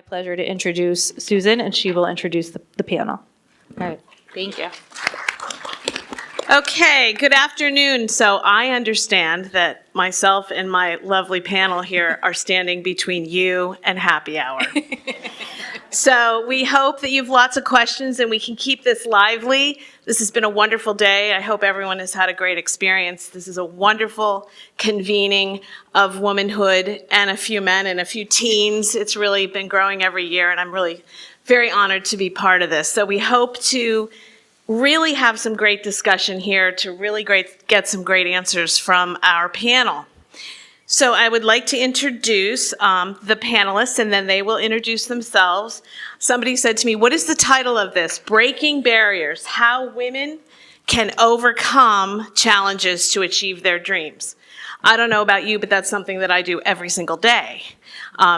Pleasure to introduce Susan, and she will introduce the panel. All right, thank you. Okay, good afternoon. So I understand that myself and my lovely panel here are standing between you and happy hour. So we hope that you have lots of questions and we can keep this lively. This has been a wonderful day. I hope everyone has had a great experience. This is a wonderful convening of womanhood and a few men and a few teens. It's really been growing every year, and I'm really very honored to be part of this. So we hope to really have some great discussion here to really get some great answers from our panel. So I would like to introduce the panelists, and then they will introduce themselves. Somebody said to me, what is the title of this? Breaking Barriers, How Women Can Overcome Challenges to Achieve Their Dreams. I don't know about you, but that's something that I do every single day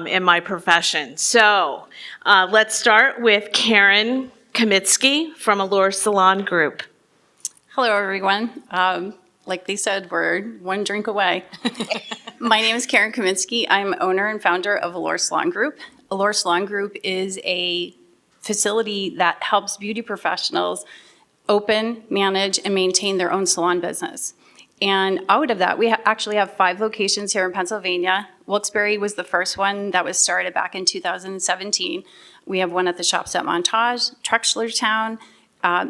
in my profession. So let's start with Karen Kaminsky from Allure Salon Group. Hello, everyone. Like they said, we're one drink away. My name is Karen Kaminsky. I'm owner and founder of Allure Salon Group. Allure Salon Group is a facility that helps beauty professionals open, manage, and maintain their own salon business. And out of that, we actually have 5 locations here in Pennsylvania. Wilkes-Barre was the first one that was started back in 2017. We have one at the Shops at Montage, Truxlertown,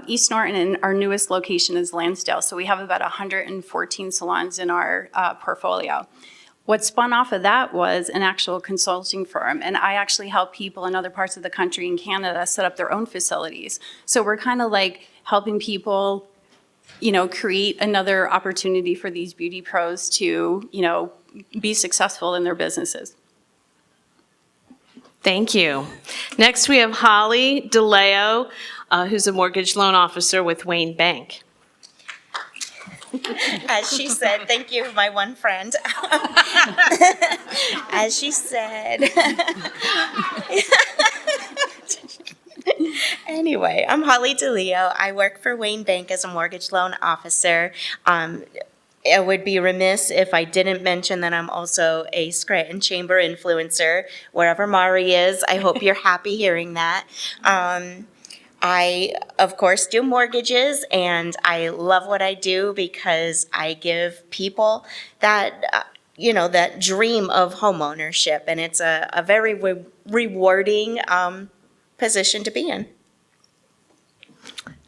East Norton, and our newest location is Lansdale. So we have about 114 salons in our portfolio. What spun off of that was an actual consulting firm, and I actually help people in other parts of the country in Canada set up their own facilities. So we're kind of like helping people, create another opportunity for these beauty pros to, be successful in their businesses. Thank you. Next, we have Holly DiLeo, who's a mortgage loan officer with Wayne Bank. As she said, thank you, my one friend. As she said. Anyway, I'm Holly DiLeo. I work for Wayne Bank as a mortgage loan officer. I would be remiss if I didn't mention that I'm also a Scranton Chamber influencer. Wherever Mari is, I hope you're happy hearing that. I, of course, do mortgages, and I love what I do because I give people that, that dream of homeownership, and it's a very rewarding position to be in.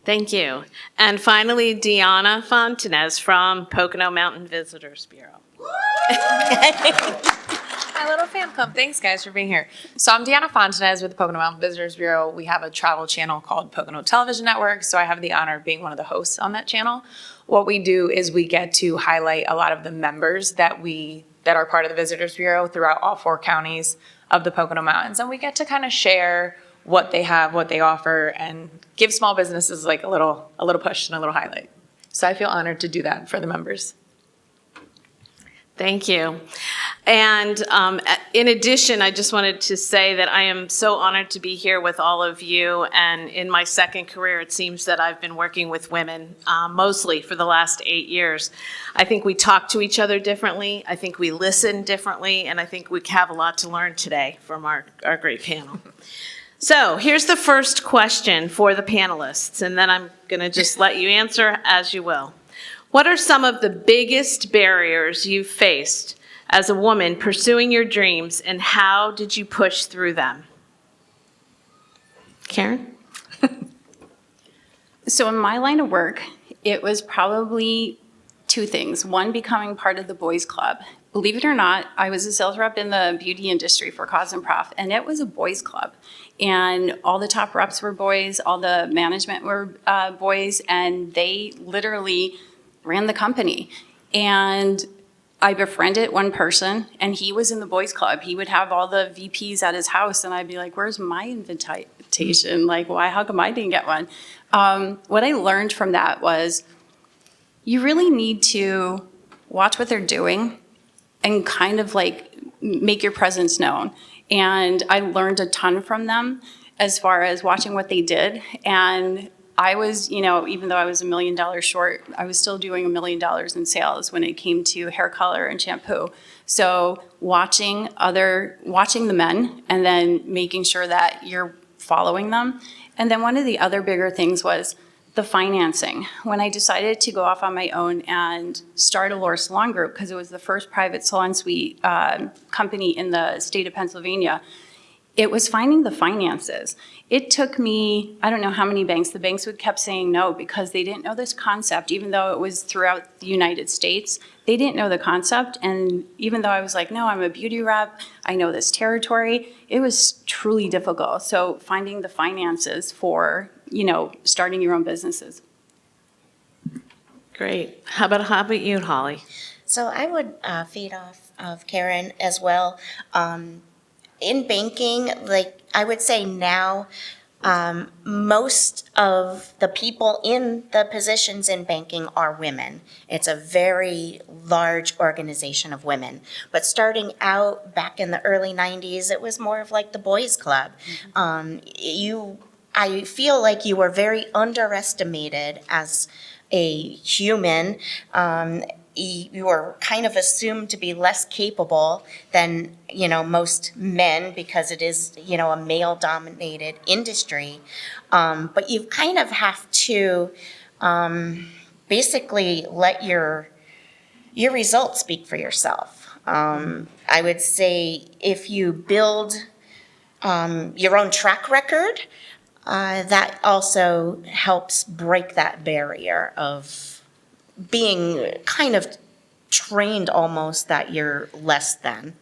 Thank you. And finally, Deanna Fontanez from Pocono Mountain Visitors Bureau. My little fan club. Thanks, guys, for being here. So I'm Deanna Fontanez with the Pocono Mountain Visitors Bureau. We have a travel channel called Pocono Television Network, so I have the honor of being one of the hosts on that channel. What we do is we get to highlight a lot of the members that are part of the Visitors Bureau throughout all 4 counties of the Pocono Mountains, and we get to kind of share what they have, what they offer, and give small businesses like a little push and a little highlight. So I feel honored to do that for the members. Thank you. And in addition, I just wanted to say that I am so honored to be here with all of you. And in my second career, it seems that I've been working with women mostly for the last 8 years. I think we talk to each other differently. I think we listen differently. And I think we have a lot to learn today from our great panel. So here's the first question for the panelists, and then I'm going to just let you answer as you will. What are some of the biggest barriers you've faced as a woman pursuing your dreams, and how did you push through them? Karen? So in my line of work, it was probably 2 things. One, becoming part of the boys club. Believe it or not, I was a sales rep in the beauty industry for Cause and Prof, and it was a boys club. And all the top reps were boys, all the management were boys, and they literally ran the company. And I befriended one person, and he was in the boys club. He would have all the VPs at his house, and I'd be like, where's my invitation? Like, why, how come I didn't get one? What I learned from that was you really need to watch what they're doing and kind of like make your presence known. And I learned a ton from them as far as watching what they did and I was, even though I was $1 million short, I was still doing $1 million in sales when it came to hair color and shampoo. So watching the men and then making sure that you're following them. And then one of the other bigger things was the financing. When I decided to go off on my own and start Allure Salon Group, because it was the first private salon suite company in the state of Pennsylvania, it was finding the finances. It took me, I don't know how many banks, the banks kept saying no because they didn't know this concept, even though it was throughout the United States. They didn't know the concept, and even though I was like, no, I'm a beauty rep, I know this territory, it was truly difficult. So finding the finances for, starting your own businesses. Great. How about you, Holly? So I would feed off of Karen as well. In banking, like I would say now, most of the people in the positions in banking are women. It's a very large organization of women. But starting out back in the early 90s, it was more of like the boys' club. I feel like you were very underestimated as a human. You were kind of assumed to be less capable than, most men because it is, a male-dominated industry. But you kind of have to basically let your results speak for yourself. I would say if you build your own track record, that also helps break that barrier of being kind of trained almost that you're less than.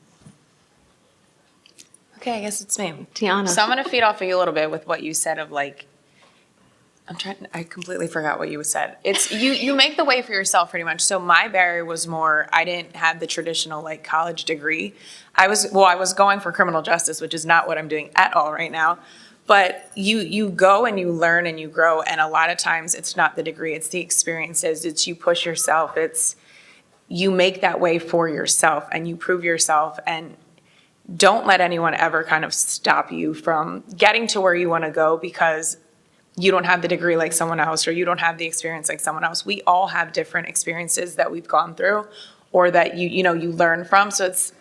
Okay, I guess it's me. Deanna. So I'm going to feed off of you a little bit with what you said of I completely forgot what you said. It's you make the way for yourself pretty much. So my barrier was more, I didn't have the traditional college degree. I was going for criminal justice, which is not what I'm doing at all right now. But you go and you learn and you grow, and a lot of times it's not the degree, it's the experiences, it's you push yourself, it's you make that way for yourself and you prove yourself, and don't let anyone ever kind of stop you from getting to where you want to go because you don't have the degree like someone else or you don't have the experience like someone else. We all have different experiences that we've gone through or that you learn from. So it's,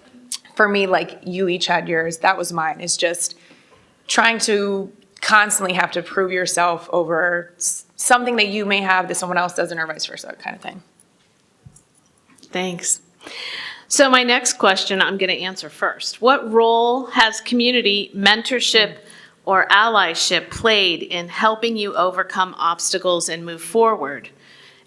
for me, you each had yours, that was mine. It's just trying to constantly have to prove yourself over something that you may have that someone else doesn't or vice versa kind of thing. Thanks. So my next question I'm going to answer first. What role has community mentorship or allyship played in helping you overcome obstacles and move forward?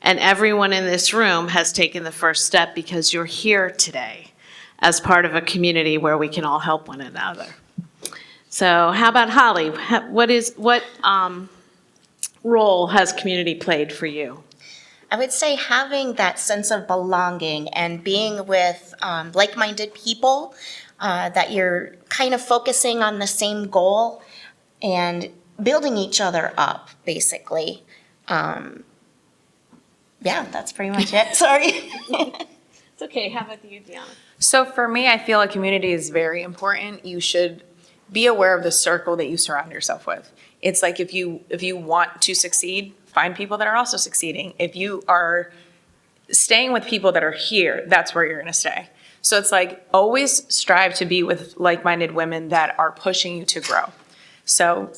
And everyone in this room has taken the first step because you're here today as part of a community where we can all help one another. So how about Holly? What role has community played for you? I would say having that sense of belonging and being with like-minded people, that you're kind of focusing on the same goal and building each other up, basically. Yeah, that's pretty much it. Sorry. It's okay. How about you, Deanna? So for me, I feel like community is very important. You should be aware of the circle that you surround yourself with. It's like if you want to succeed, find people that are also succeeding. If you are staying with people that are here, that's where you're going to stay. So it's always strive to be with like-minded women that are pushing you to grow. So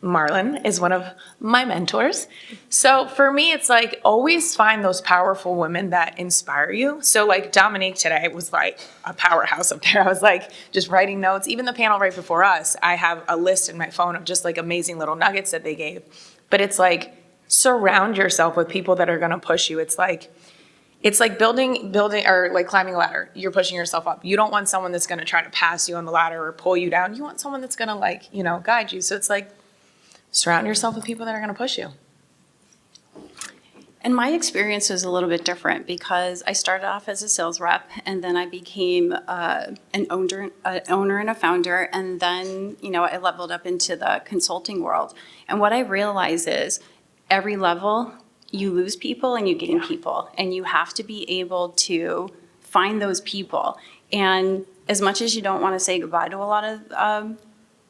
Marlon is one of my mentors. So for me, it's always find those powerful women that inspire you. So Dominique today was a powerhouse up there. I was just writing notes. Even the panel right before us, I have a list in my phone of just amazing little nuggets that they gave. But it's surround yourself with people that are going to push you. It's building or climbing a ladder. You're pushing yourself up. You don't want someone that's going to try to pass you on the ladder or pull you down. You want someone that's going to guide you. So it's surround yourself with people that are going to push you. And my experience was a little bit different because I started off as a sales rep and then I became an owner and a founder. And then, I leveled up into the consulting world. And what I realized is every level you lose people and you gain people. And you have to be able to find those people. And as much as you don't want to say goodbye to a lot of,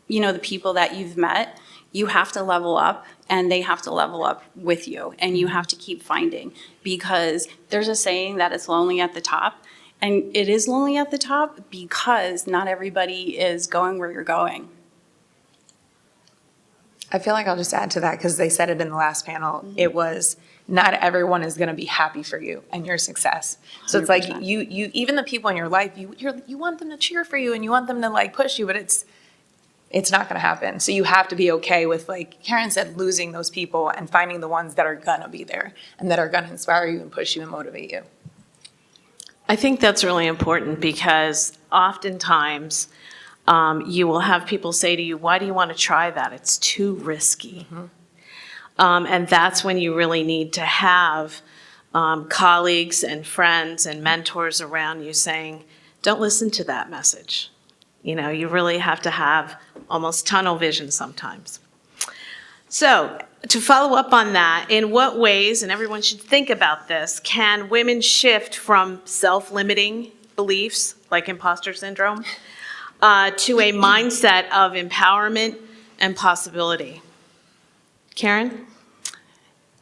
the people that you've met, You have to level up, and they have to level up with you, and you have to keep finding, because there's a saying that it's lonely at the top, and it is lonely at the top because not everybody is going where you're going. I feel like I'll just add to that because they said it in the last panel. It was not everyone is going to be happy for you and your success. So it's like 100%. you even the people in your life, you want them to cheer for you and you want them to like push you, but it's not going to happen. So you have to be okay with, like Karen said, losing those people and finding the ones that are going to be there and that are going to inspire you and push you and motivate you. I think that's really important because oftentimes you will have people say to you, why do you want to try that? It's too risky. And that's when you really need to have colleagues and friends and mentors around you saying, don't listen to that message. You know, you really have to have almost tunnel vision sometimes. So to follow up on that, in what ways, and everyone should think about this, can women shift from self-limiting beliefs like imposter syndrome to a mindset of empowerment and possibility? Karen?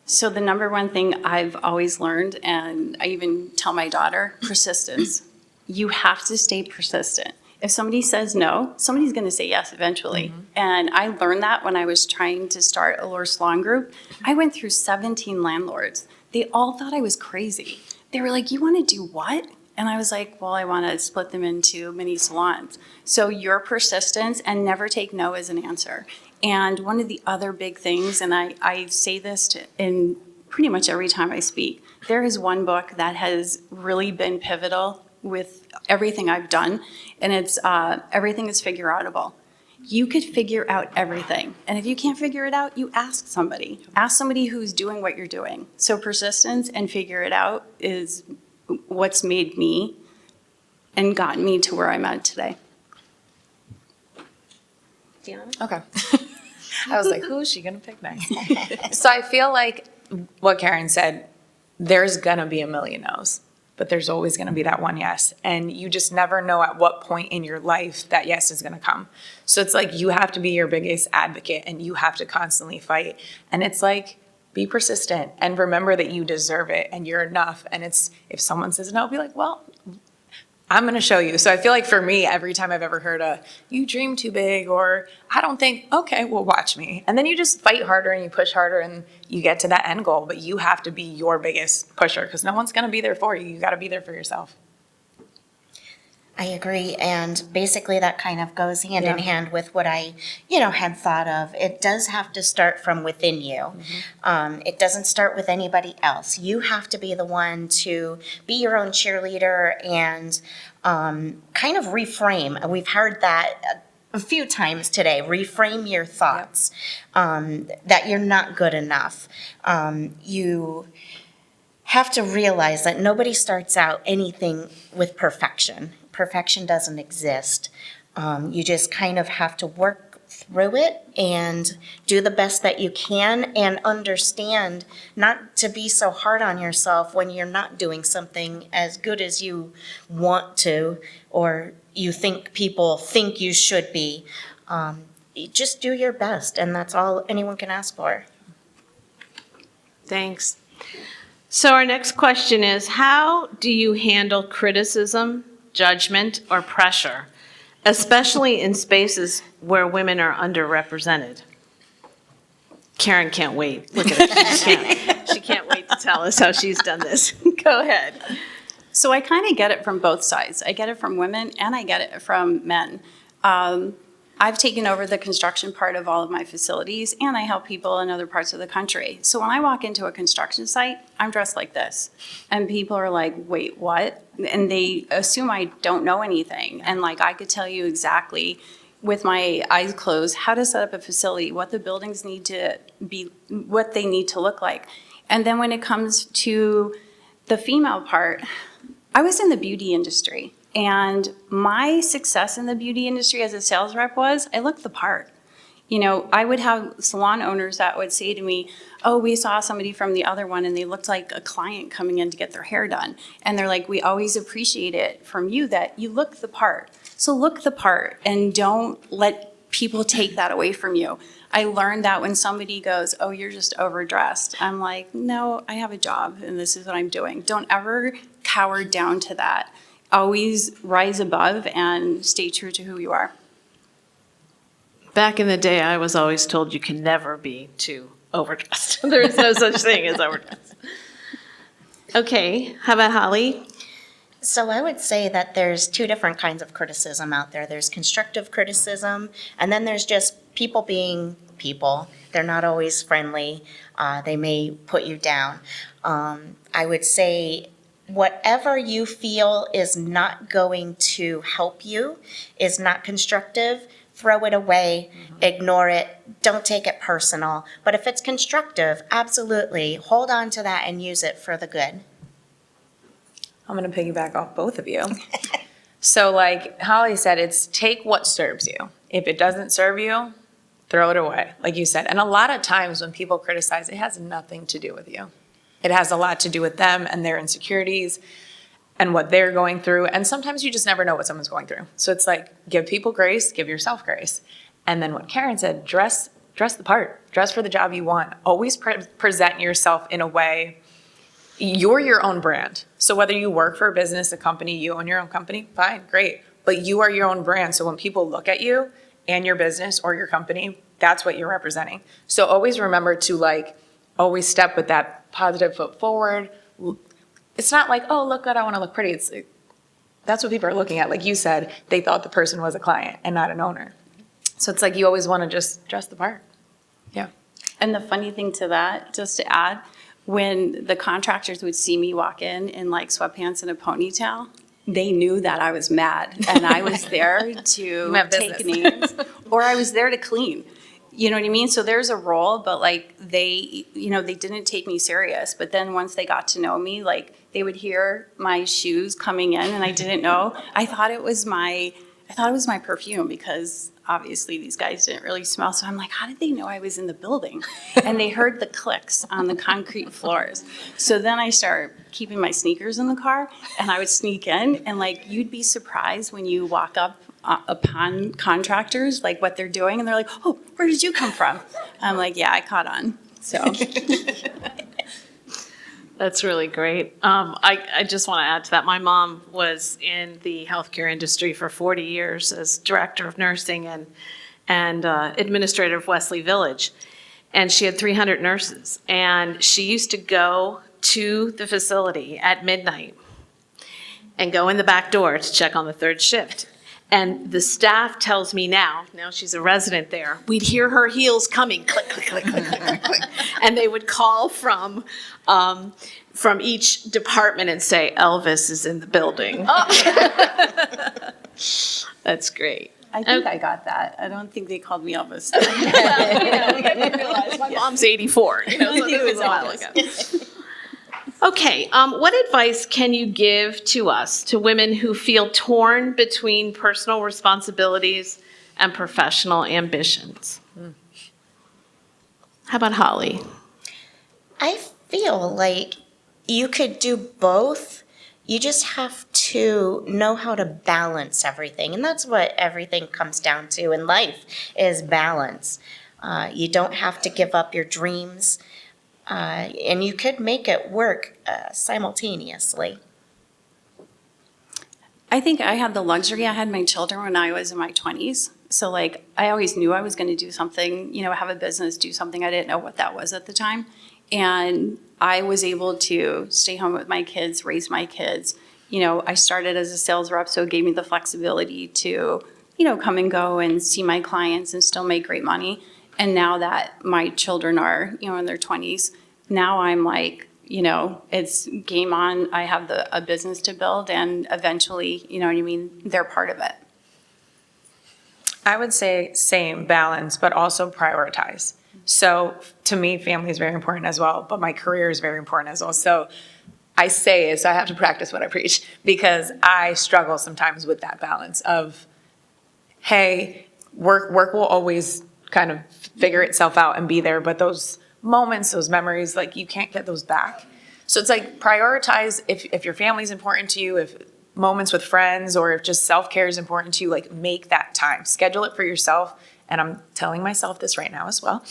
So the number one thing I've always learned, and I even tell my daughter, persistence. You have to stay persistent. If somebody says no, somebody's going to say yes eventually. And I learned that when I was trying to start Allure Salon Group. I went through 17 landlords. They all thought I was crazy. They were like, you want to do what? And I was like, well, I want to split them into mini salons. So your persistence, and never take no as an answer. And one of the other big things, and I say this in pretty much every time I speak, there is one book that has really been pivotal with everything I've done, and it's Everything is Figure Outable. You could figure out everything. And if you can't figure it out, you ask somebody. Ask somebody who's doing what you're doing. So persistence and figure it out is what's made me and gotten me to where I'm at today. Deanna? Okay. I was like, who is she going to pick next? So I feel like what Karen said, there's going to be a million no's, but there's always going to be that one yes. And you just never know at what point in your life that yes is going to come. So it's like you have to be your biggest advocate and you have to constantly fight. And it's like, be persistent and remember that you deserve it and you're enough. And it's, if someone says no, be like, well, I'm going to show you. So I feel like for me, every time I've ever heard you dream too big, or I don't think, okay, well, watch me. And then you just fight harder and you push harder and you get to that end goal. But you have to be your biggest pusher because no one's going to be there for you. You got to be there for yourself. I agree, and basically that kind of goes hand in hand with what I, had thought of. It does have to start from within you. It doesn't start with anybody else. You have to be the one to be your own cheerleader and kind of reframe. We've heard that a few times today. Reframe your thoughts, that you're not good enough. You have to realize that nobody starts out anything with perfection. Perfection doesn't exist. You just kind of have to work through it and do the best that you can and understand not to be so hard on yourself when you're not doing something as good as you want to or you think people think you should be. You just do your best, and that's all anyone can ask for. Thanks. So our next question is, how do you handle criticism, judgment, or pressure, especially in spaces where women are underrepresented? Karen can't wait. Look at her. She can't wait to tell us how she's done this. Go ahead. So I kind of get it from both sides. I get it from women and I get it from men. I've taken over the construction part of all of my facilities, and I help people in other parts of the country. So when I walk into a construction site, I'm dressed like this. And people are like, wait, what? And they assume I don't know anything. And like, I could tell you exactly with my eyes closed how to set up a facility, what the buildings need to be, what they need to look like. And then when it comes to the female part, I was in the beauty industry. And my success in the beauty industry as a sales rep was I looked the part. I would have salon owners that would say to me, oh, we saw somebody from the other one and they looked like a client coming in to get their hair done. And they're like, we always appreciate it from you that you look the part. So look the part and don't let people take that away from you. I learned that when somebody goes, oh, you're just overdressed. I'm like, no, I have a job and this is what I'm doing. Don't ever cower down to that. Always rise above and stay true to who you are. Back in the day, I was always told you can never be too overdressed. There is no such thing as overdressed. Okay, how about Holly? So I would say that there's two different kinds of criticism out there. There's constructive criticism, and then there's just people being people. They're not always friendly. They may put you down. I would say whatever you feel is not going to help you, is not constructive, throw it away, ignore it, don't take it personal. But if it's constructive, absolutely, hold on to that and use it for the good. I'm going to piggyback off both of you. So like Holly said, it's take what serves you. If it doesn't serve you, throw it away, like you said. And a lot of times when people criticize, it has nothing to do with you. It has a lot to do with them and their insecurities and what they're going through. And sometimes you just never know what someone's going through. So it's like, give people grace, give yourself grace. And then what Karen said, dress the part, dress for the job you want. Always present yourself in a way, you're your own brand. So whether you work for a business, a company, you own your own company, fine, great. But you are your own brand. So when people look at you and your business or your company, that's what you're representing. So always remember to like, always step with that positive foot forward. It's not like, oh, look good, I want to look pretty. It's like, that's what people are looking at. Like you said, they thought the person was a client and not an owner. So it's like you always want to just dress the part. Yeah. And the funny thing to that, just to add, when the contractors would see me walk in like sweatpants and a ponytail, they knew that I was mad and I was there to take names or I was there to clean. You know what I mean? So there's a role, but like they didn't take me serious. But then once they got to know me, like they would hear my shoes coming in and I didn't know. I thought it was my perfume because obviously these guys didn't really smell. So I'm like, how did they know I was in the building? And they heard the clicks on the concrete floors. So then I started keeping my sneakers in the car and I would sneak in and like you'd be surprised when you walk up upon contractors, like what they're doing. And they're like, oh, where did you come from? I'm like, yeah, I caught on. So. That's really great. I just want to add to that. My mom was in the healthcare industry for 40 years as director of nursing and administrator of Wesley Village. And she had 300 nurses. And she used to go to the facility at midnight and go in the back door to check on the third shift. And the staff tells me now she's a resident there, we'd hear her heels coming, click, click, click, click, click, click. And they would call from each department and say, Elvis is in the building. That's great. I think I got that. I don't think they called me Elvis. My mom's 84, so it was a while ago. Okay, what advice can you give to us, to women who feel torn between personal responsibilities and professional ambitions? How about Holly? I feel like you could do both. You just have to know how to balance everything. And that's what everything comes down to in life is balance. You don't have to give up your dreams. And you could make it work simultaneously. I think I had the luxury. I had my children when I was in my 20s. So like I always knew I was going to do something, have a business, do something. I didn't know what that was at the time. And I was able to stay home with my kids, raise my kids. I started as a sales rep, so it gave me the flexibility to, come and go and see my clients and still make great money. And now that my children are, in their 20s, now I'm like, it's game on. I have a business to build and eventually, they're part of it. I would say same balance, but also prioritize. So to me, family is very important as well, but my career is very important as well. So I say it, so I have to practice what I preach because I struggle sometimes with that balance of, hey, work will always kind of figure itself out and be there, but those moments, those memories, like you can't get those back. So it's like prioritize if your family's important to you, if moments with friends or if just self-care is important to you, like make that time, schedule it for yourself and I'm telling myself this right now as well.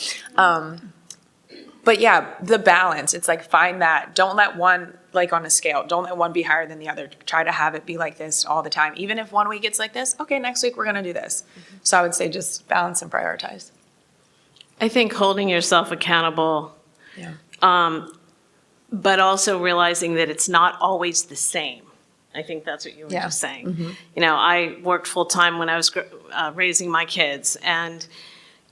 But yeah, the balance, it's like find that, don't let one, like on a scale, don't let one be higher than the other. Try to have it be like this all the time. Even if one week it's like this, okay, next week we're going to do this. So I would say just balance and prioritize. I think holding yourself accountable, Yeah. but also realizing that it's not always the same. I think that's what you were Yeah. just saying. You know, I worked full-time when I was raising my kids, and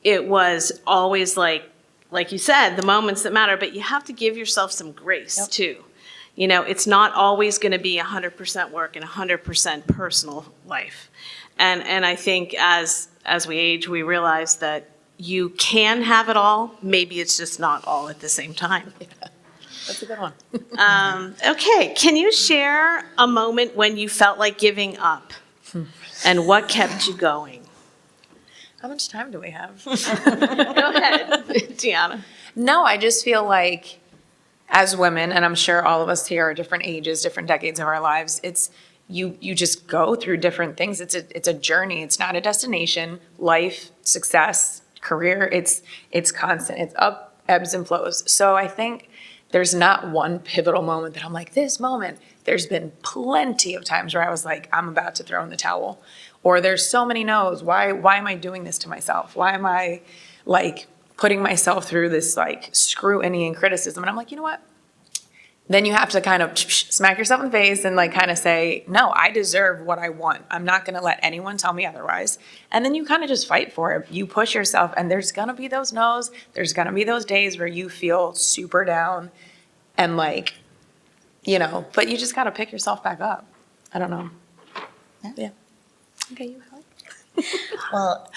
it was always like you said, the moments that matter, but you have to give yourself some grace too. You know, it's not always going to be 100% work and 100% personal life. And I think as we age, we realize that you can have it all. Maybe it's just not all at the same time. That's a good one. Okay, can you share a moment when you felt like giving up and what kept you going? How much time do we have? Go ahead, Deanna. No, I just feel like as women, and I'm sure all of us here are different ages, different decades of our lives, it's you just go through different things. It's a journey. It's not a destination. Life, success, career, it's constant. It's up, ebbs and flows. So I think there's not one pivotal moment that I'm like, this moment. There's been plenty of times where I was like, I'm about to throw in the towel. Or there's so many no's. Why am I doing this to myself? Why am I like putting myself through this like scrutiny and criticism? And I'm like, you know what? Then you have to kind of smack yourself in the face and like kind of say, no, I deserve what I want. I'm not going to let anyone tell me otherwise. And then you kind of just fight for it. You push yourself, and there's going to be those no's. There's going to be those days where you feel super down and like, you know, but you just got to pick yourself back up. I don't know. Yeah. Okay, you Holly. Well,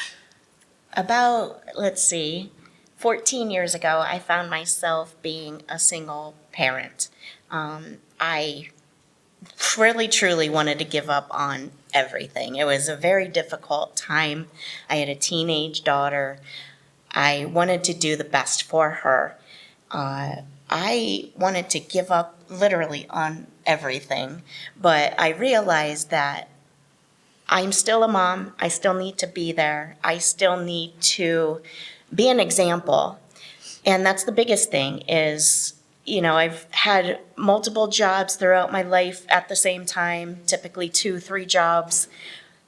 about, let's see, 14 years ago, I found myself being a single parent. I really, truly wanted to give up on everything. It was a very difficult time. I had a teenage daughter. I wanted to do the best for her. I wanted to give up literally on everything, but I realized that I'm still a mom. I still need to be there. I still need to be an example. And that's the biggest thing is, you know, I've had multiple jobs throughout my life at the same time, typically 2-3 jobs.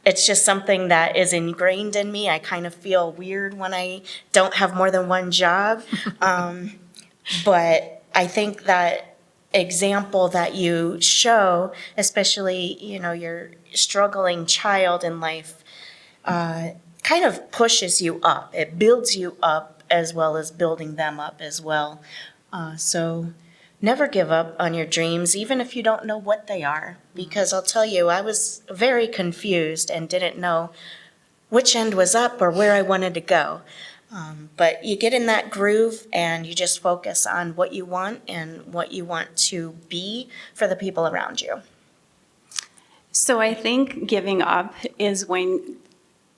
It's just something that is ingrained in me. I kind of feel weird when I don't have more than one job. But I think that example that you show, especially, you know, your struggling child in life, kind of pushes you up. It builds you up as well as building them up as well. So never give up on your dreams, even if you don't know what they are. Because I'll tell you, I was very confused and didn't know which end was up or where I wanted to go. But you get in that groove and you just focus on what you want and what you want to be for the people around you. So I think giving up is when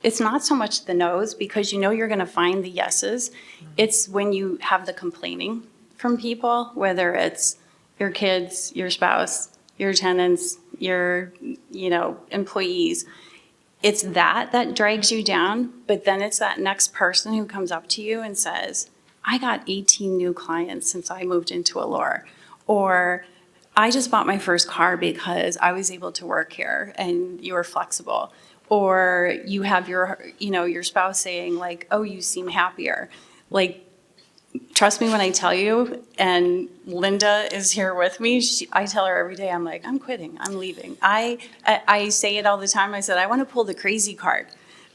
it's not so much the no's, because you know you're going to find the yeses. It's when you have the complaining from people, whether it's your kids, your spouse, your tenants, your, you know, employees. It's that drags you down, but then it's that next person who comes up to you and says, I got 18 new clients since I moved into Allure, or I just bought my first car because I was able to work here and you were flexible. Or you have your, you know, your spouse saying like, oh, you seem happier. Like, trust me when I tell you, and Linda is here with me, I tell her every day, I'm like, I'm quitting, I'm leaving. I say it all the time. I said, I want to pull the crazy card.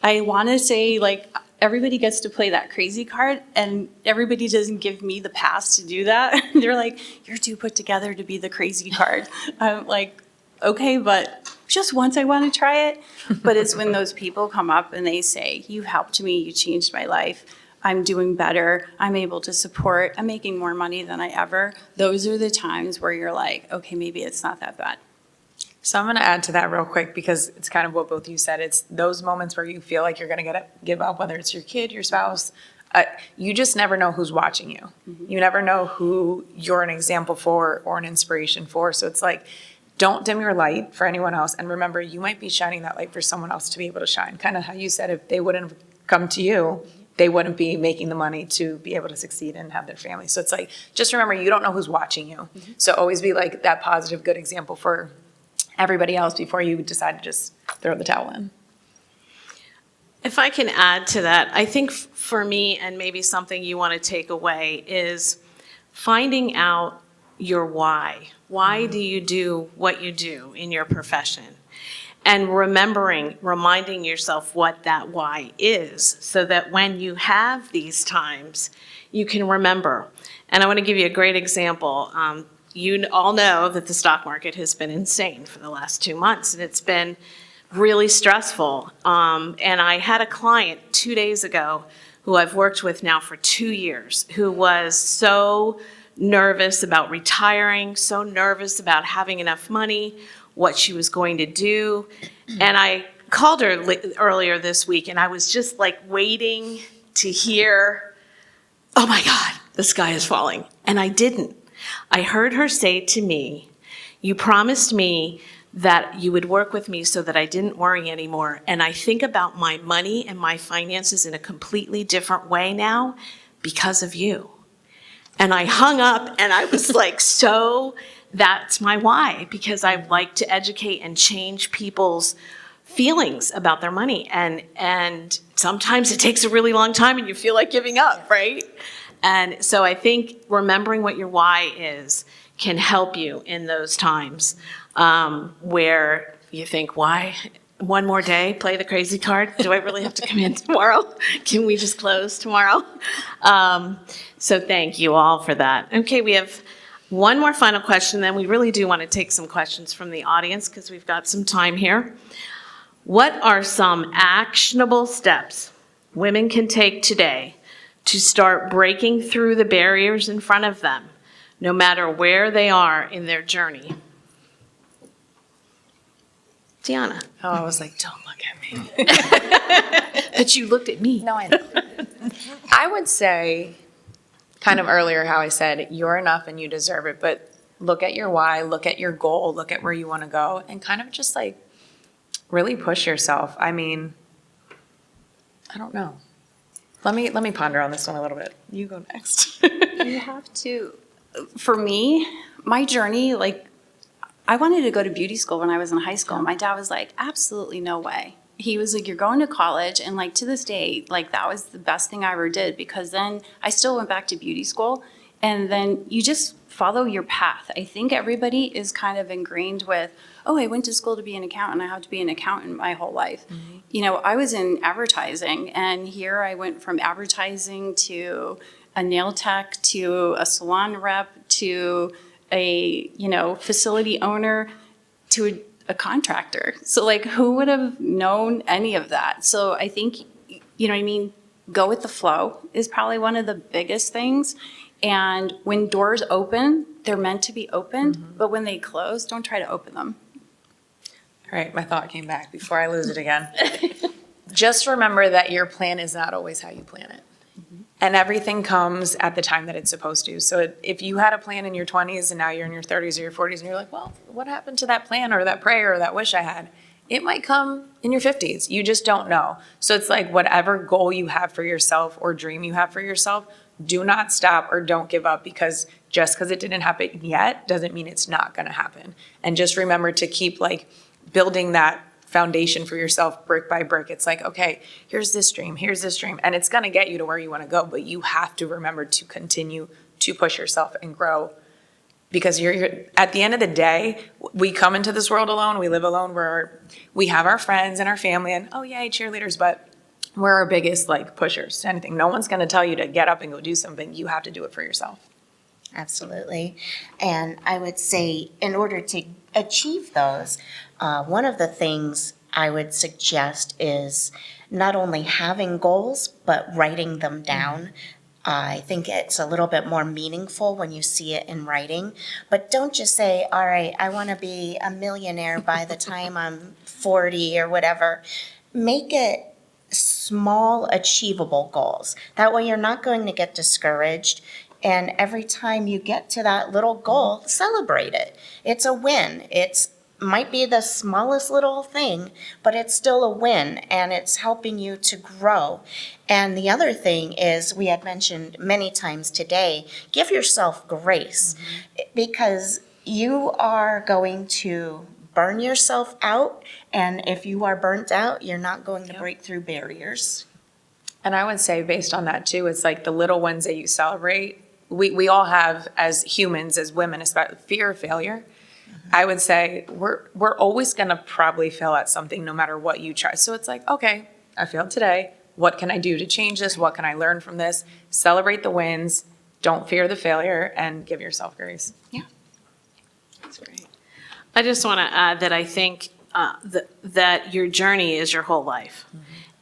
I want to say, like, everybody gets to play that crazy card, and everybody doesn't give me the pass to do that. They're like, you're too put together to be the crazy card. I'm like, okay, but just once I want to try it. But it's when those people come up and they say, you helped me, you changed my life. I'm doing better, I'm able to support, I'm making more money than I ever. Those are the times where you're like, okay, maybe it's not that bad. So I'm going to add to that real quick because it's kind of what both of you said. It's those moments where you feel like you're going to give up, whether it's your kid, your spouse. You just never know who's watching you. Mm-hmm. You never know who you're an example for or an inspiration for. So it's like, don't dim your light for anyone else. And remember, you might be shining that light for someone else to be able to shine. Kind of how you said, if they wouldn't have come to you, they wouldn't be making the money to be able to succeed and have their family. So it's like, just remember, you don't know who's watching you. So always be like that positive, good example for everybody else before you decide to just throw the towel in. If I can add to that, I think for me, and maybe something you want to take away, is finding out your why. Why do you do what you do in your profession? And reminding yourself what that why is, so that when you have these times, you can remember. And I want to give you a great example. You all know that the stock market has been insane for the last 2 months, and it's been really stressful. And I had a client 2 days ago who I've worked with now for 2 years, who was so nervous about retiring, so nervous about having enough money, what she was going to do. And I called her earlier this week, and I was just like waiting to hear, oh my God, the sky is falling. And I didn't. I heard her say to me, you promised me that you would work with me so that I didn't worry anymore. And I think about my money and my finances in a completely different way now because of you. And I hung up, and I was like, so that's my why, because I like to educate and change people's feelings about their money. And sometimes it takes a really long time and you feel like giving up, right? And so I think remembering what your why is can help you in those times where you think, why? One more day, play the crazy card? Do I really have to come in tomorrow? Can we just close tomorrow? So thank you all for that. Okay, we have one more final question, then we really do want to take some questions from the audience because we've got some time here. What are some actionable steps women can take today to start breaking through the barriers in front of them, no matter where they are in their journey? Deanna. Oh, I was like, don't look at me. But you looked at me. No, I know. I would say, kind of earlier how I said, you're enough and you deserve it, but look at your why, look at your goal, look at where you want to go, and kind of just like really push yourself. I mean, I don't know. Let me ponder on this one a little bit. You go next. You have to, for me, my journey, like, I wanted to go to beauty school when I was in high school. My dad was like, absolutely no way. He was like, you're going to college. And like to this day, like that was the best thing I ever did, because then I still went back to beauty school. And then you just follow your path. I think everybody is kind of ingrained with, oh, I went to school to be an accountant. I have to be an accountant my whole life. Mm-hmm. You know, I was in advertising, and here I went from advertising to a nail tech to a salon rep to a, you know, facility owner to a contractor. So like, who would have known any of that? So I think, you know what I mean? Go with the flow is probably one of the biggest things. And when doors open, they're meant to be opened, but when they close, don't try to open them. All right, my thought came back before I lose it again. Just remember that your plan is not always how you plan it. And everything comes at the time that it's supposed to. So if you had a plan in your 20s and now you're in your 30s or your 40s and you're like, well, what happened to that plan or that prayer or that wish I had? It might come in your 50s. You just don't know. So it's like whatever goal you have for yourself or dream you have for yourself, do not stop or don't give up, because just because it didn't happen yet doesn't mean it's not going to happen. And just remember to keep like building that foundation for yourself brick by brick. It's like, okay, here's this dream, and it's going to get you to where you want to go, but you have to remember to continue to push yourself and grow, because you're at the end of the day, we come into this world alone, we live alone, we have our friends and our family, and oh yay, cheerleaders, but we're our biggest like pushers to anything. No one's going to tell you to get up and go do something. You have to do it for yourself. Absolutely. And I would say in order to achieve those, one of the things I would suggest is not only having goals, but writing them down. I think it's a little bit more meaningful when you see it in writing. But don't just say, all right, I want to be a millionaire by the time I'm 40 or whatever. Make it small, achievable goals. That way you're not going to get discouraged. And every time you get to that little goal, celebrate it. It's a win. It's might be the smallest little thing, but it's still a win and it's helping you to grow. And the other thing is, we had mentioned many times today, give yourself grace because you are going to burn yourself out. And if you are burnt out, you're not going to break through barriers. And I would say based on that too, it's like the little wins that you celebrate. We all have, as humans, as women, especially fear of failure. I would say we're always going to probably fail at something no matter what you try. So it's like, okay, I failed today. What can I do to change this? What can I learn from this? Celebrate the wins. Don't fear the failure and give yourself grace. Yeah. That's great. I just want to add that I think that your journey is your whole life.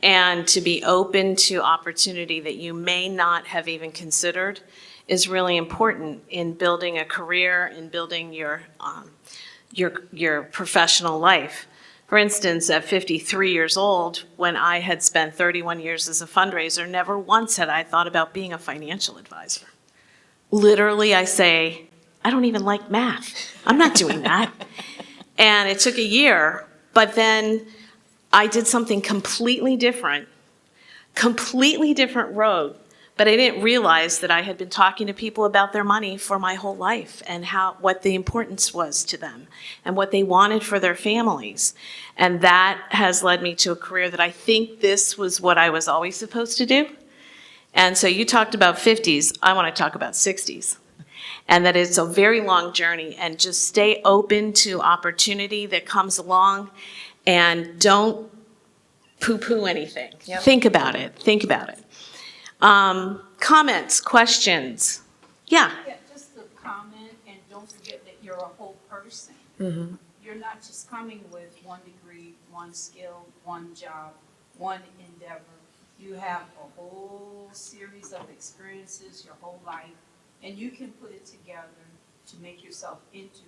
And to be open to opportunity that you may not have even considered is really important in building a career, in building your professional life. For instance, at 53 years old, when I had spent 31 years as a fundraiser, never once had I thought about being a financial advisor. Literally, I say, I don't even like math. I'm not doing that. And it took a year, but then I did something completely different road. But I didn't realize that I had been talking to people about their money for my whole life and what the importance was to them and what they wanted for their families. And that has led me to a career that I think this was what I was always supposed to do. And so you talked about 50s, I want to talk about 60s. And that it's a very long journey, and just stay open to opportunity that comes along and don't poo-poo anything. Yep. Think about it. Comments, questions? Yeah. Yeah, just a comment, and don't forget that you're a whole person. Mm-hmm. You're not just coming with one degree, one skill, one job, one endeavor. You have a whole series of experiences your whole life, and you can put it together to make yourself into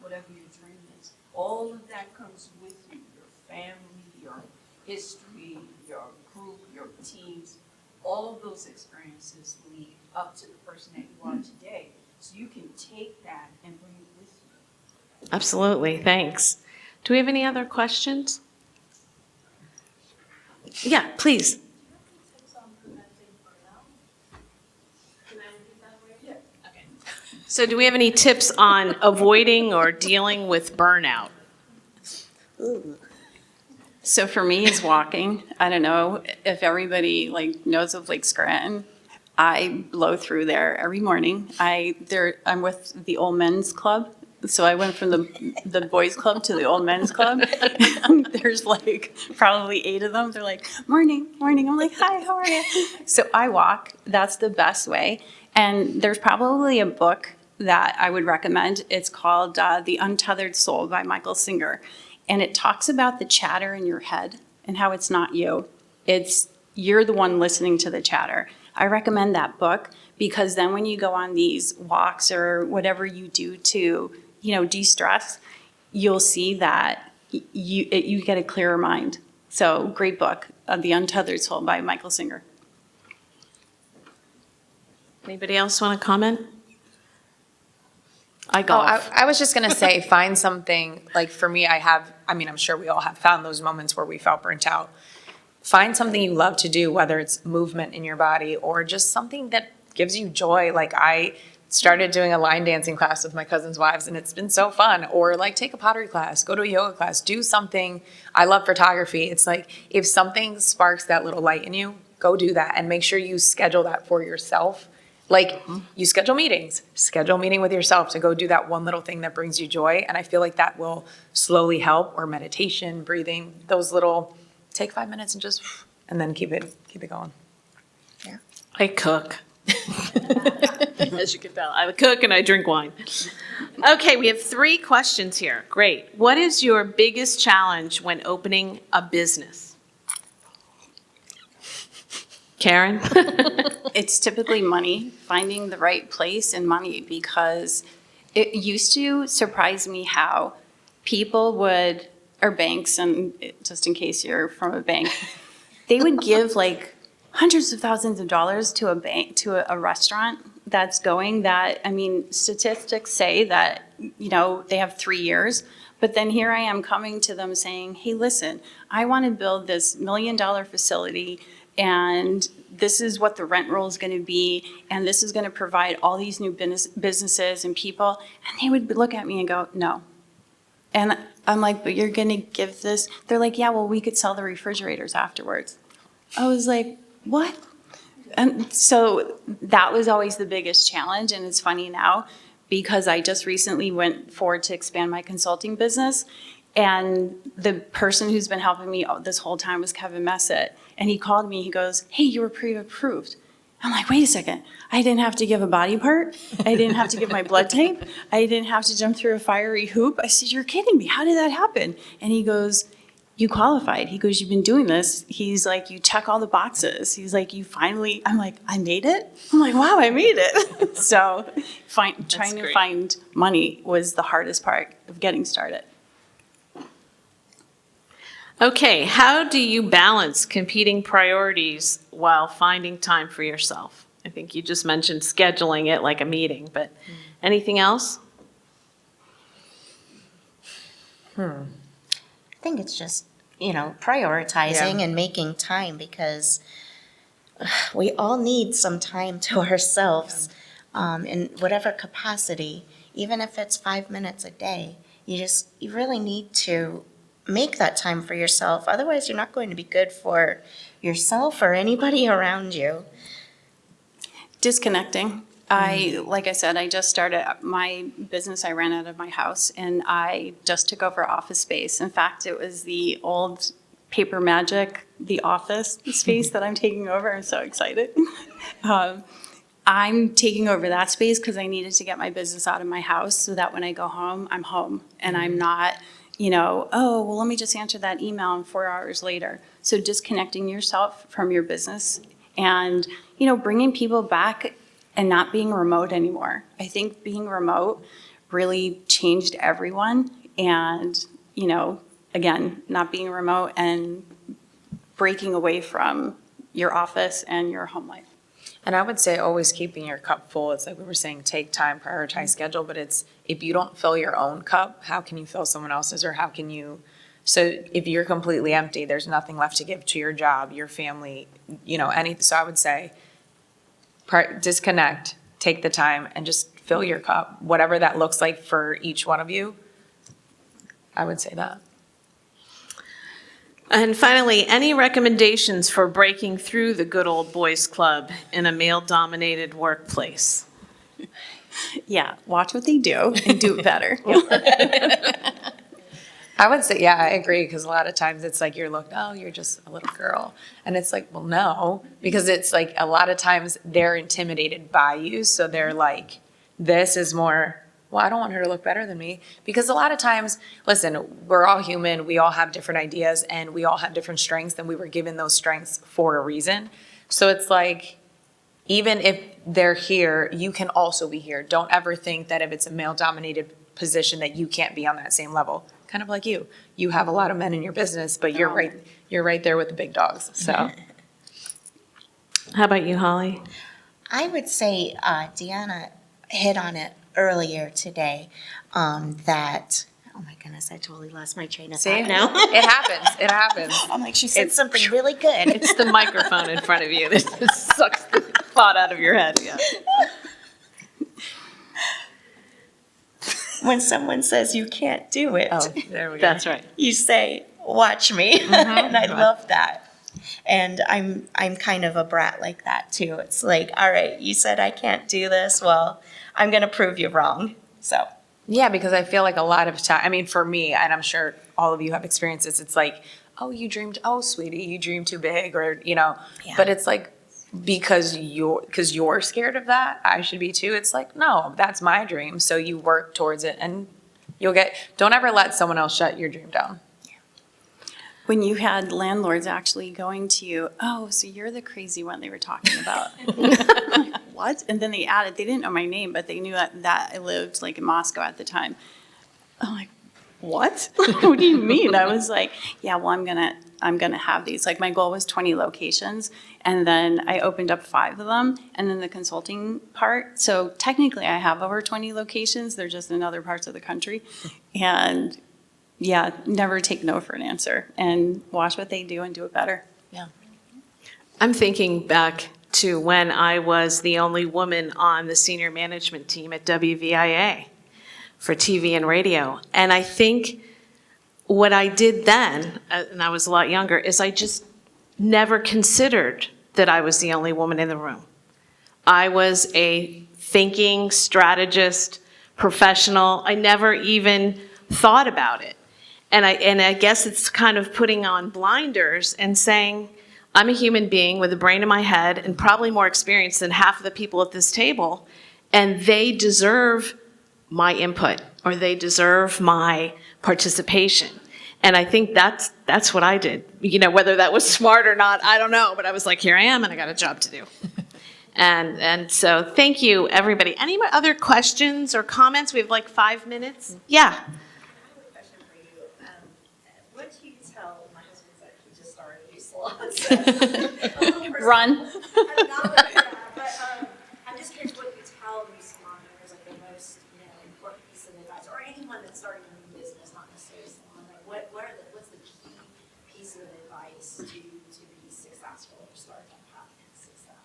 whatever your dream is. All of that comes with you, your family, your history, your group, your teams. All of those experiences lead up to the person that you are today. So you can take that and bring it with you. Absolutely, thanks. Do we have any other questions? Yeah, please. So do we have any tips on avoiding or dealing with burnout? So for me, it's walking. I don't know if everybody knows of Lake Scranton. I blow through there every morning. I'm with the old men's club. So I went from the boys club to the old men's club. There's probably 8 of them. They're like, morning, morning. I'm like, hi, how are you? So I walk. That's the best way. And there's probably a book that I would recommend. It's called The Untethered Soul by Michael Singer. And it talks about the chatter in your head and how it's not you. You're the one listening to the chatter. I recommend that book because then when you go on these walks or whatever you do to, de-stress, you'll see that you get a clearer mind. So great book, The Untethered Soul by Michael Singer. Anybody else want to comment? I golf. I was just going to say, find something, for me, I'm sure we all have found those moments where we felt burnt out. Find something you love to do, whether it's movement in your body or just something that gives you joy. I started doing a line dancing class with my cousin's wives, and it's been so fun. Or take a pottery class, go to a yoga class, do something. I love photography. It's if something sparks that little light in you, go do that and make sure you schedule that for yourself. You schedule meetings, schedule a meeting with yourself to go do that one little thing that brings you joy. And I feel like that will slowly help, or meditation, breathing, those little, take 5 minutes and then keep it going. Yeah. I cook. As you can tell, I cook and I drink wine. Okay, we have 3 questions here. Great. What is your biggest challenge when opening a business? Karen? It's typically money, finding the right place and money, because it used to surprise me how people would, or banks, and just in case you're from a bank, they would give hundreds of thousands of dollars to a bank, to a restaurant that's going that, statistics say that, they have 3 years, But then here I am coming to them saying, hey, listen, I want to build this $1 million facility, and this is what the rent roll is going to be, and this is going to provide all these new businesses and people. And they would look at me and go, no. And I'm like, but you're going to give this? They're like, yeah, well, we could sell the refrigerators afterwards. I was like, what? And so that was always the biggest challenge. And it's funny now because I just recently went forward to expand my consulting business. And the person who's been helping me this whole time was Kevin Messett. And he called me, he goes, hey, you were pre-approved. I'm like, wait a second. I didn't have to give a body part. I didn't have to give my blood type. I didn't have to jump through a fiery hoop. I said, you're kidding me. How did that happen? And he goes, you qualified. He goes, you've been doing this. He's like, you check all the boxes. He's like, you finally, I'm like, I made it? I'm like, wow, I made it. So trying to find money was the hardest part of getting started. Okay, how do you balance competing priorities while finding time for yourself? I think you just mentioned scheduling it like a meeting, but anything else? I think it's just, prioritizing and making time, because we all need some time to ourselves in whatever capacity, even if it's 5 minutes a day. You really need to make that time for yourself. Otherwise, you're not going to be good for yourself or anybody around you. Disconnecting. Like I said, I just started my business. I ran out of my house and I just took over office space. In fact, it was the old Paper Magic, the office space that I'm taking over. I'm so excited. I'm taking over that space because I needed to get my business out of my house so that when I go home, I'm home and I'm not, oh, well, let me just answer that email and 4 hours later. So disconnecting yourself from your business and, bringing people back and not being remote anymore. I think being remote really changed everyone. And, again, not being remote and breaking away from your office and your home life. And I would say always keeping your cup full. It's like we were saying, take time, prioritize schedule, but it's, if you don't fill your own cup, how can you fill someone else's, or how can you, so if you're completely empty, there's nothing left to give to your job, your family, anything. So I would say, disconnect, take the time, and just fill your cup, whatever that looks like for each one of you. I would say that. And finally, any recommendations for breaking through the good old boys club in a male-dominated workplace? Yeah, watch what they do and do it better. I would say, yeah, I agree, because a lot of times it's like you're looked, oh, you're just a little girl. And it's like, well, no, because it's like a lot of times they're intimidated by you. So they're like, this is more, well, I don't want her to look better than me. Because a lot of times, listen, we're all human. We all have different ideas and we all have different strengths, and we were given those strengths for a reason. So it's like, even if they're here, you can also be here. Don't ever think that if it's a male-dominated position that you can't be on that same level. Kind of like you. You have a lot of men in your business, but you're right there with the big dogs. So, How about you, Holly? I would say Deanna hit on it earlier today, that, oh my goodness, I totally lost my train of thought now. It happens. It happens. I'm like, she said something really good. It's the microphone in front of you that just sucks the thought out of your head. Yeah. When someone says you can't do it, Oh, there we go. That's right. you say, watch me. And I love that. And I'm kind of a brat like that too. It's like, all right, you said I can't do this. Well, I'm going to prove you wrong. So. Yeah, because I feel like a lot of time, I mean, for me, and I'm sure all of you have experiences, it's like, oh, sweetie, you dream too big, or, Yeah. but it's like, because you're scared of that, I should be too. It's like, no, that's my dream. So you work towards it and don't ever let someone else shut your dream down. When you had landlords actually going to you, oh, so you're the crazy one they were talking about. What? And then they didn't know my name, but they knew that I lived like in Moscow at the time. I'm like, what? What do you mean? I was like, yeah, well, I'm gonna have these. Like, my goal was 20 locations, and then I opened up 5 of them, and then the consulting part. So technically I have over 20 locations. They're just in other parts of the country. And yeah, never take no for an answer and watch what they do and do it better. I'm thinking back to when I was the only woman on the senior management team at WVIA for TV and radio. And I think what I did then, and I was a lot younger, is I just never considered that I was the only woman in the room. I was a thinking strategist, professional. I never even thought about it. And I guess it's kind of putting on blinders and saying, I'm a human being with a brain in my head and probably more experience than half of the people at this table, and they deserve my input or they deserve my participation. And I think that's what I did. You know, whether that was smart or not, I don't know, but I was like, here I am and I got a job to do. And so thank you, everybody. Any other questions or comments? We have like 5 minutes. Yeah. Question for you. What do you tell, my husband's actually just started a new salon. Run. I'm not like that, but I'm just curious what you tell new salon owners, like the most, important piece of advice, or anyone that's starting a new business, not necessarily a salon. Like what's the key piece of advice to be successful or start that path to success?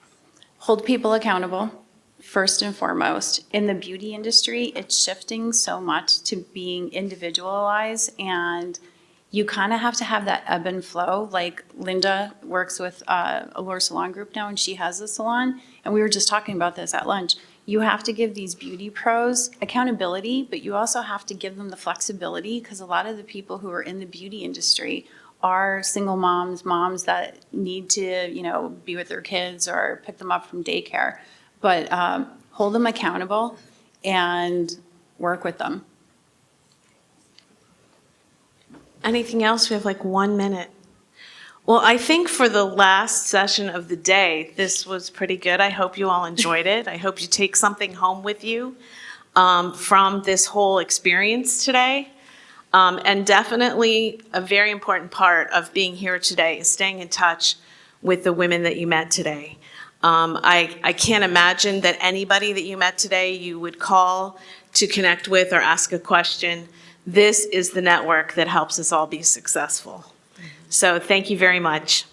Hold people accountable, first and foremost. In the beauty industry, it's shifting so much to being individualized, and you kind of have to have that ebb and flow. Like Linda works with Allure Salon Group now, and she has a salon, and we were just talking about this at lunch. You have to give these beauty pros accountability, but you also have to give them the flexibility, because a lot of the people who are in the beauty industry are single moms that need to, be with their kids or pick them up from daycare. But hold them accountable and work with them. Anything else? We have like 1 minute. Well, I think for the last session of the day, this was pretty good. I hope you all enjoyed it. I hope you take something home with you from this whole experience today. And definitely a very important part of being here today is staying in touch with the women that you met today. I can't imagine that anybody that you met today you would call to connect with or ask a question. This is the network that helps us all be successful. So thank you very much.